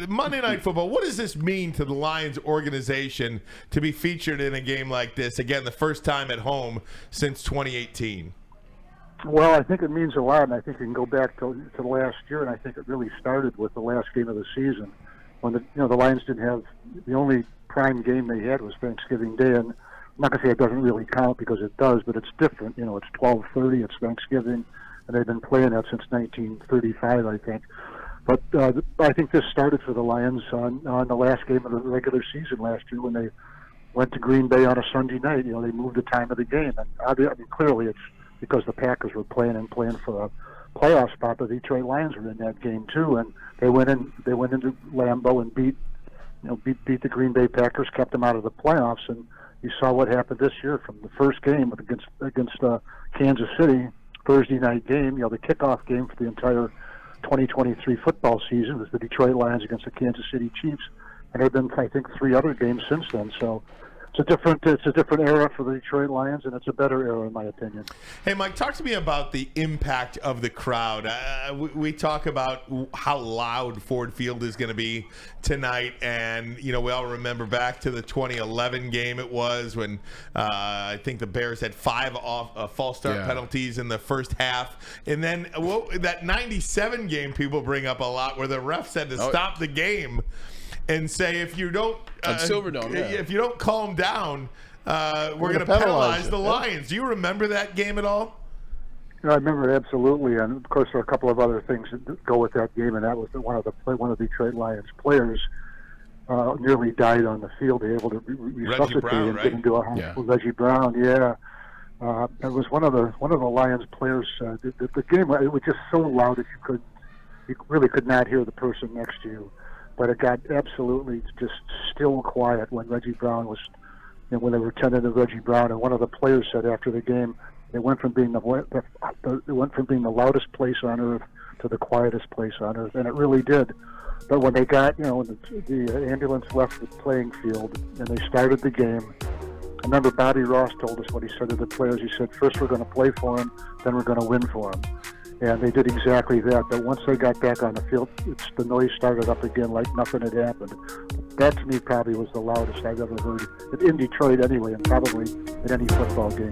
Monday Night Football, what does this mean to the Lions organization to be featured in a game like this? Again, the first time at home since 2018. Well, I think it means a lot, and I think you can go back to last year, and I think it really started with the last game of the season when the Lions didn't have the only prime game they had was Thanksgiving Day, and I'm not going to say it doesn't really count because it does, but it's different. It's 12:30, it's Thanksgiving, and they've been playing that since 1935, I think. But I think this started for the Lions on the last game of the regular season last year when they went to Green Bay on a Sunday night. They moved the time of the game, and I mean, clearly it's because the Packers were playing for a playoff spot. The Detroit Lions were in that game too, and they went into Lambeau and beat the Green Bay Packers, kept them out of the playoffs, and you saw what happened this year from the first game against Kansas City, Thursday night game. The kickoff game for the entire 2023 football season was the Detroit Lions against the Kansas City Chiefs, and there have been, I think, 3 other games since then. So it's a different era for the Detroit Lions, and it's a better era in my opinion. Hey, Mike, talk to me about the impact of the crowd. We talk about how loud Ford Field is going to be tonight, and we all remember back to the 2011 game. It was when I think the Bears had 5 false start penalties in the first half, and then that 97 game people bring up a lot, where the refs had to stop the game and say, if you don't if you don't calm down, we're going to penalize the Lions. Do you remember that game at all? I remember it absolutely, and of course there are a couple of other things that go with that game, and that was one of the Detroit Lions players nearly died on the field. They were able to resuscitate and get into a hospital. Reggie Brown, it was one of the Lions players. The game, it was just so loud that you really could not hear the person next to you. But it got absolutely just still quiet when Reggie Brown was, when they were tending to Reggie Brown. And one of the players said after the game, it went from being the loudest place on earth to the quietest place on earth, and it really did. But when they got, when the ambulance left the playing field and they started the game, I remember Bobby Ross told us what he said to the players. He said, first we're going to play for him, then we're going to win for him. And they did exactly that. But once they got back on the field, the noise started up again like nothing had happened. That, to me, probably was the loudest I've ever heard in Detroit anyway, and probably in any football game.